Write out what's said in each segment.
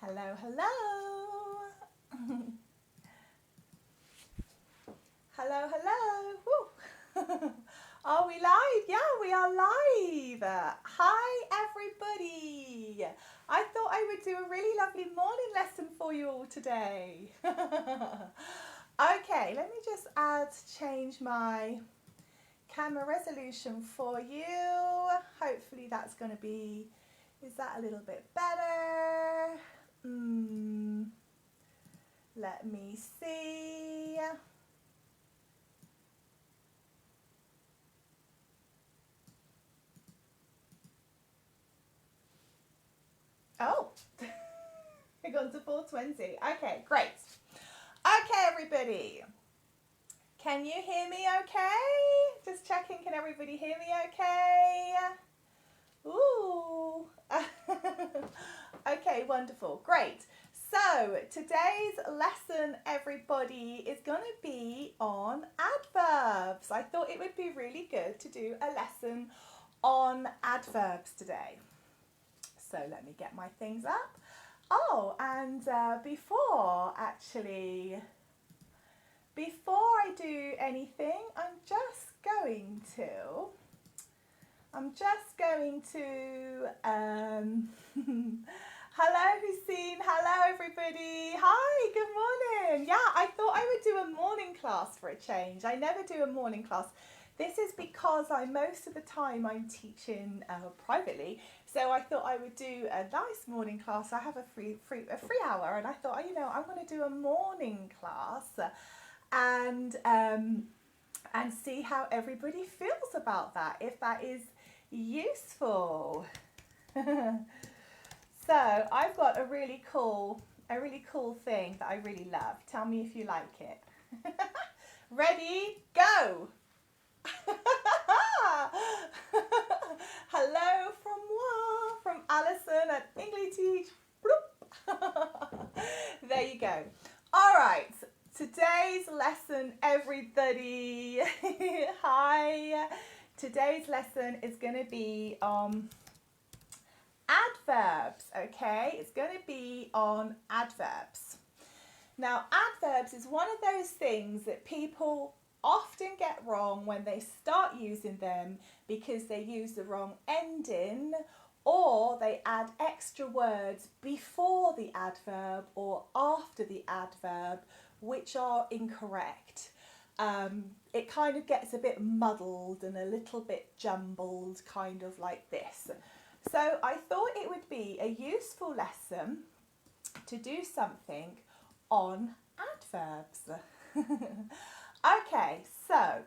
Hello, hello. Hello, hello. Woo. Are we live? Yeah, we are live. Hi, everybody. I thought I would do a really lovely morning lesson for you all today. Okay, let me just change my camera resolution for you. Hopefully that's going to be, is that a little bit better? Let me see. Oh, we've gone to 420. Okay, great. Okay, everybody. Can you hear me okay? Just checking, can everybody hear me okay? Ooh. Okay, wonderful. Great. So today's lesson, everybody, is going to be on adverbs. I thought it would be really good to do a lesson on adverbs today. So let me get my things up. Oh, and before I do anything, I'm just going to hello Hussein, hello everybody. Hi, good morning. Yeah, I thought I would do a morning class for a change. I never do a morning class. This is because most of the time I'm teaching privately, so I thought I would do a nice morning class. I have a free hour, and I thought, I'm going to do a morning class and see how everybody feels about that, if that is useful. So I've got a really cool thing that I really love. Tell me if you like it. Ready, go. Hello from Alison at Engli-teAch. There you go. All right, today's lesson, everybody. Hi. Today's lesson is going to be on adverbs, okay? It's going to be on adverbs. Now, adverbs is one of those things that people often get wrong when they start using them because they use the wrong ending, or they add extra words before the adverb or after the adverb, which are incorrect. It kind of gets a bit muddled and a little bit jumbled, kind of like this. So I thought it would be a useful lesson to do something on adverbs. Okay, so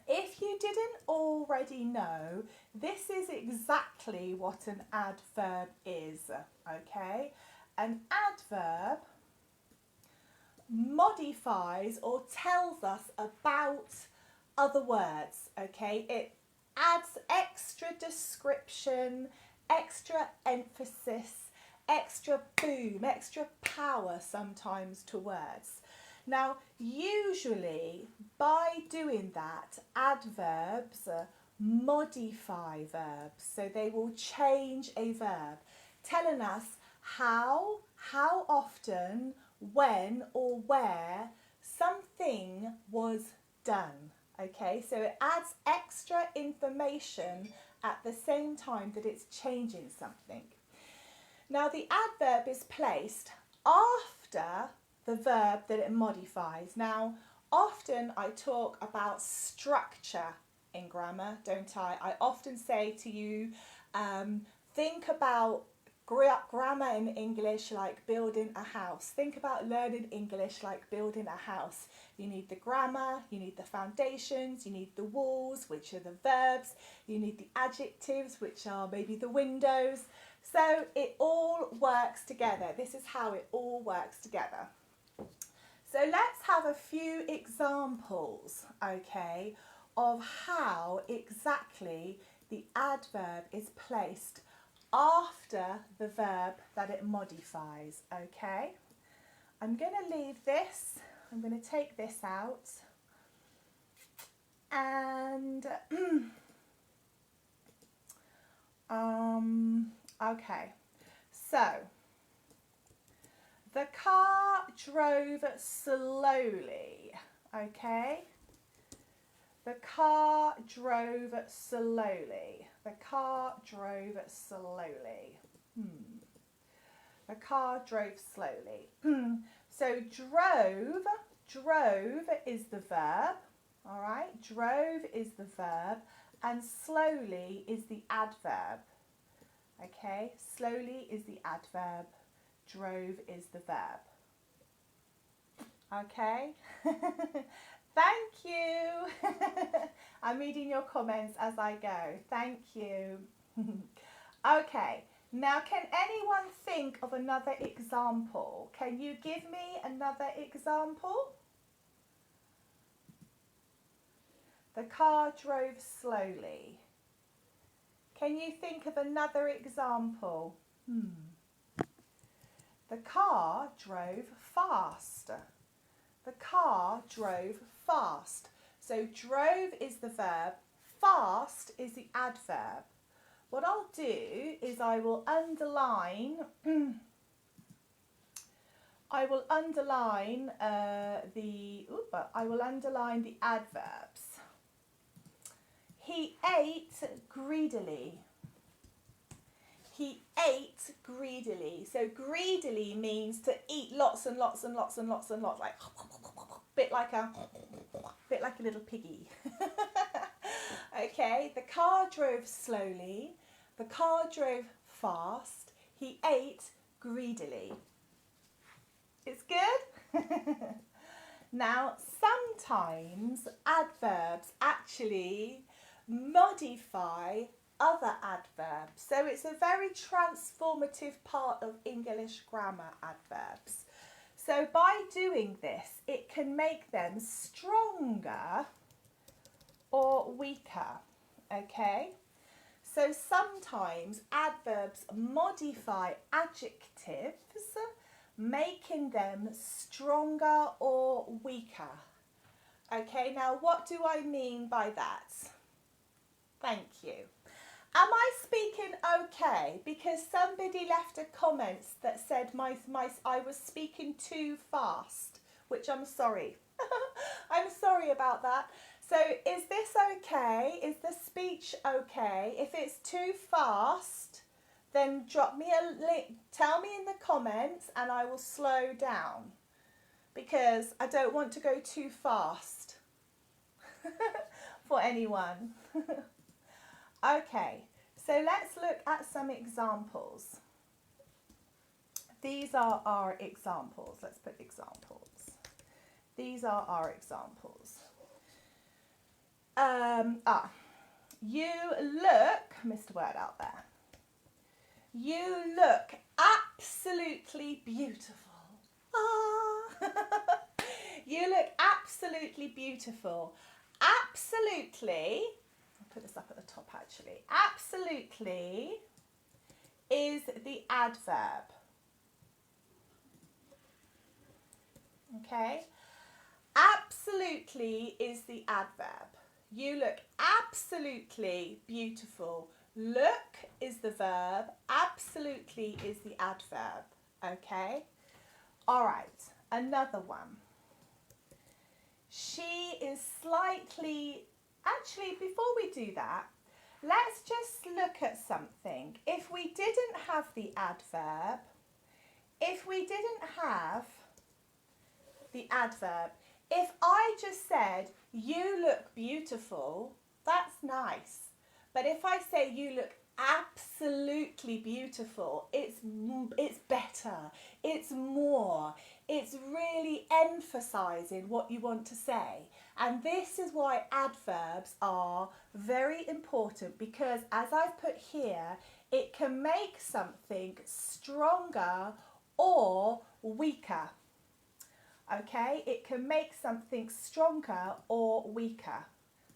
if you didn't already know, this is exactly what an adverb is, okay? An adverb modifies or tells us about other words, okay? It adds extra description, extra emphasis, extra boom, extra power sometimes to words. Now, usually by doing that, adverbs modify verbs, so they will change a verb, telling us how often, when or where something was done. Okay, so it adds extra information at the same time that it's changing something. Now, the adverb is placed after the verb that it modifies. Now, often I talk about structure in grammar, don't I? I often say to you, think about grammar in English like building a house. Think about learning English like building a house. You need the grammar, you need the foundations, you need the walls, which are the verbs, you need the adjectives, which are maybe the windows. So it all works together. This is how it all works together. So let's have a few examples, okay, of how exactly the adverb is placed after the verb that it modifies, okay? I'm going to leave this, I'm going to take this out, and okay, so The car drove slowly. Okay? The car drove slowly. The car drove slowly. The car drove slowly. So drove is the verb. All right? Drove is the verb and slowly is the adverb. Okay? Slowly is the adverb. Drove is the verb. Okay? Thank you. I'm reading your comments as I go. Thank you. Okay, now can anyone think of another example? Can you give me another example? The car drove slowly. Can you think of another example? The car drove fast. The car drove fast. So drove is the verb, fast is the adverb. What I'll do is I will underline the adverbs. He ate greedily. He ate greedily. So greedily means to eat lots and lots and lots and lots and lots, like bit like a little piggy. Okay, the car drove slowly. The car drove fast. He ate greedily. It's good? Now, sometimes adverbs actually modify other adverbs. So it's a very transformative part of English grammar, adverbs. So by doing this, it can make them stronger or weaker, okay? So sometimes adverbs modify adjectives, making them stronger or weaker. Okay, now what do I mean by that? Thank you. Am I speaking okay? Because somebody left a comment that said I was speaking too fast, which I'm sorry. I'm sorry about that. So is this okay? Is the speech okay? If it's too fast, then drop me a link, tell me in the comments and I will slow down because I don't want to go too fast for anyone. Okay, so let's look at some examples. These are our examples. Let's put examples. These are our examples. You look, missed a word out there. You look absolutely beautiful. Ah. You look absolutely beautiful. Absolutely, I'll put this up at the top actually. Absolutely is the adverb. Okay? Absolutely is the adverb. You look absolutely beautiful. Look is the verb. Absolutely is the adverb. Okay? All right. Another one. She is slightly... Actually, before we do that, let's just look at something. If we didn't have the adverb, if I just said, you look beautiful, that's nice. But if I say you look absolutely beautiful, it's better, it's more, it's really emphasising what you want to say. And this is why adverbs are very important, because as I've put here, it can make something stronger or weaker. Okay, it can make something stronger or weaker.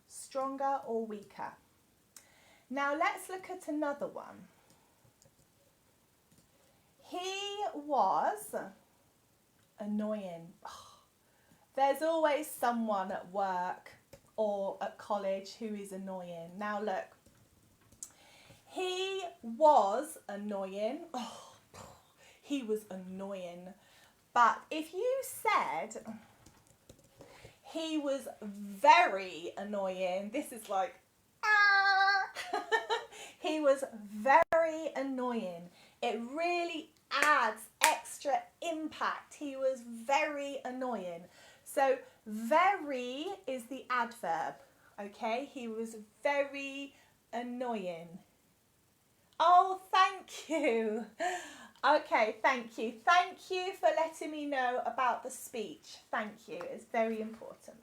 Stronger or weaker. Now let's look at another one. He was annoying. Oh, there's always someone at work or at college who is annoying. Now look. He was annoying. Oh, he was annoying. But if you said he was very annoying, this is like, ah. He was very annoying. It really adds extra impact. He was very annoying. So very is the adverb, okay? He was very annoying. Oh, thank you. Okay, thank you. Thank you for letting me know about the speech. Thank you. It's very important.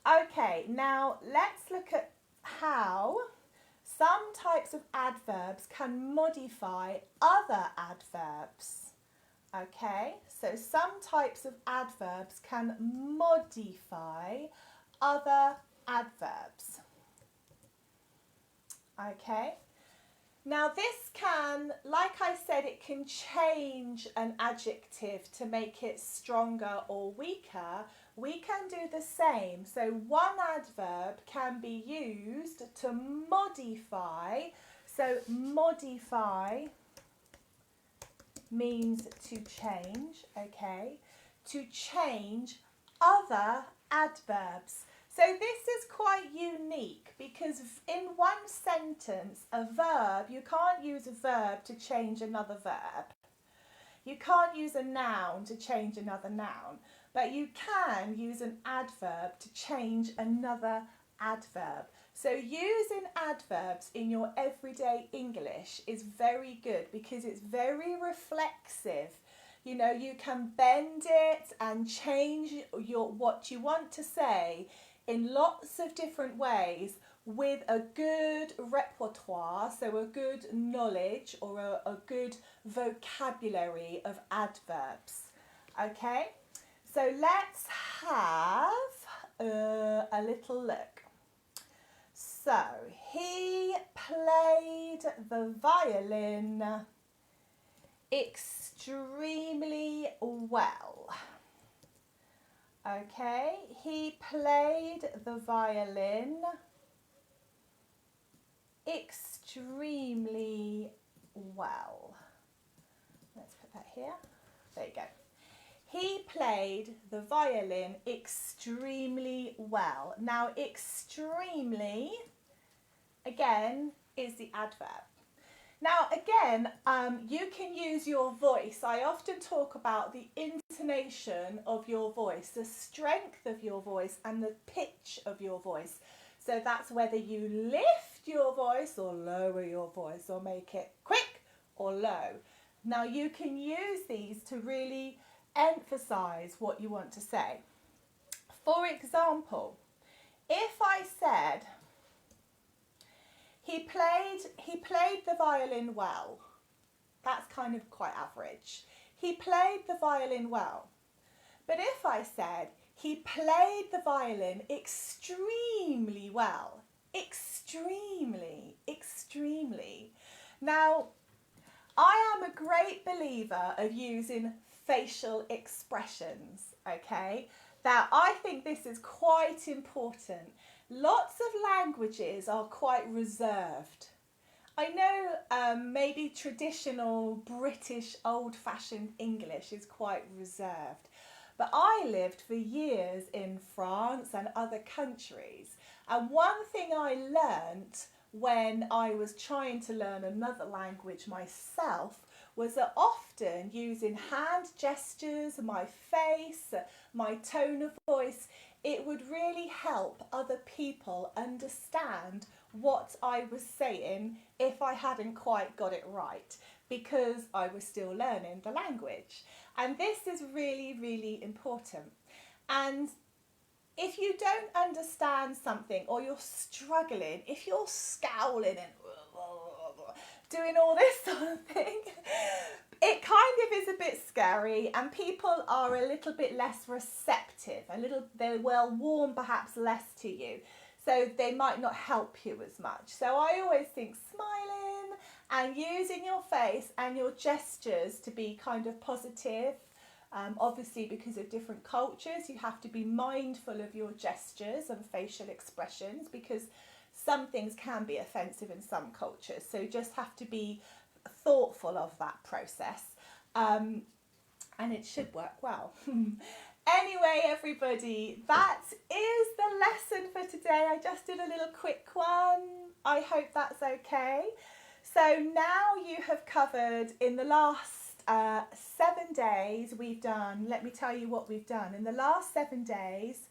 Okay, now let's look at how some types of adverbs can modify other adverbs. Okay, so some types of adverbs can modify other adverbs. Okay, now this can, like I said, it can change an adjective to make it stronger or weaker. We can do the same. So one adverb can be used to modify. So modify means to change, okay? To change other adverbs. So this is quite unique because in one sentence, a verb, you can't use a verb to change another verb. You can't use a noun to change another noun, but you can use an adverb to change another adverb. So using adverbs in your everyday English is very good because it's very reflexive. You know, you can bend it and change what you want to say in lots of different ways with a good repertoire, so a good knowledge or a good vocabulary of adverbs. Okay, so let's have a little look. So, he played the violin extremely well. Okay, he played the violin extremely well. Let's put that here. There you go. He played the violin extremely well. Now, extremely, again, is the adverb. Now, again, you can use your voice. I often talk about the intonation of your voice, the strength of your voice and the pitch of your voice. So that's whether you lift your voice or lower your voice or make it quick or low. Now, you can use these to really emphasize what you want to say. For example, if I said, he played the violin well. That's kind of quite average. He played the violin well. But if I said, he played the violin extremely well. Extremely, extremely. Now, I am a great believer of using facial expressions, okay? Now, I think this is quite important. Lots of languages are quite reserved. I know maybe traditional British old-fashioned English is quite reserved, but I lived for years in France and other countries, and one thing I learnt when I was trying to learn another language myself was that often using hand gestures, my face, my tone of voice, it would really help other people understand what I was saying if I hadn't quite got it right, because I was still learning the language. And this is really, really important. And if you don't understand something or you're struggling, if you're scowling and doing all this sort of thing, it kind of is a bit scary, and people are a little bit less receptive, they will warm perhaps less to you, so they might not help you as much. So I always think smiling and using your face and your gestures to be kind of positive. Obviously, because of different cultures, you have to be mindful of your gestures and facial expressions, because some things can be offensive in some cultures. So you just have to be thoughtful of that process. And and it should work well. Anyway, everybody, that is the lesson for today. I just did a little quick one. I hope that's okay. So now you have covered in the last 7 days we've done, let me tell you what we've done. In the last 7 days,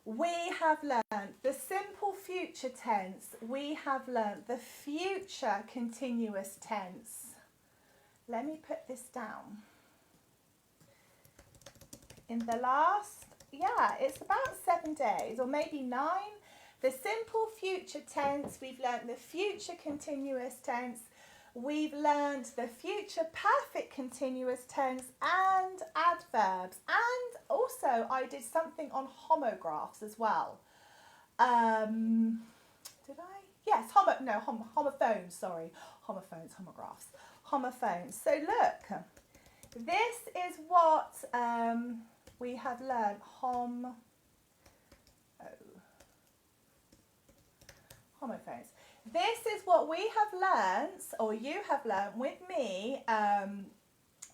we have learned the simple future tense. We have learned the future continuous tense. Let me put this down. In the last, it's about 7 days or maybe 9. The simple future tense, we've learned the future continuous tense, we've learned the future perfect continuous tense and adverbs. And also I did something on homographs as well. Did I? Yes, homophones, sorry. Homographs. Homophones. So look, this is what we have learned. Homophones. This is what we have learnt, or you have learnt with me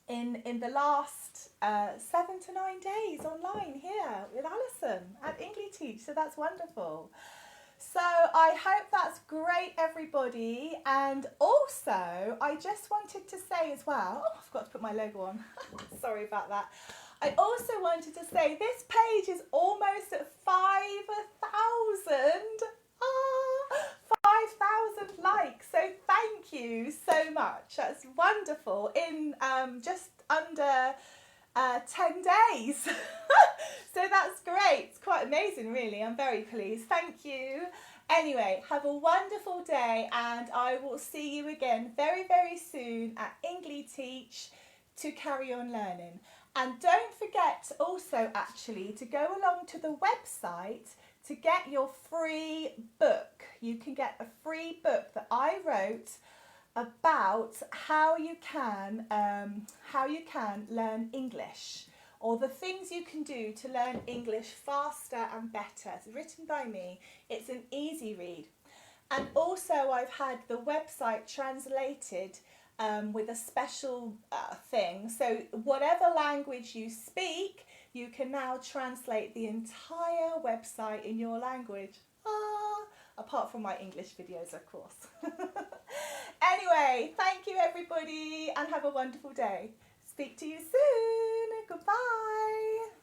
in the last 7 to 9 days online here with Alison at Engli-teAch. So that's wonderful. So I hope that's great, everybody. And also, I just wanted to say as well, I forgot to put my logo on. Sorry about that. I also wanted to say this page is almost at 5,000. 5,000 likes. So thank you so much. That's wonderful. In just under 10 days. So that's great. It's quite amazing, really. I'm very pleased. Thank you. Anyway, have a wonderful day, and I will see you again very, very soon at Engli-teAch to carry on learning. And don't forget also actually to go along to the website to get your free book. You can get a free book that I wrote about how you can learn English, or the things you can do to learn English faster and better. It's written by me. It's an easy read. And also I've had the website translated with a special thing. So whatever language you speak, you can now translate the entire website in your language. Apart from my English videos, of course. Anyway, thank you everybody and have a wonderful day. Speak to you soon. Goodbye.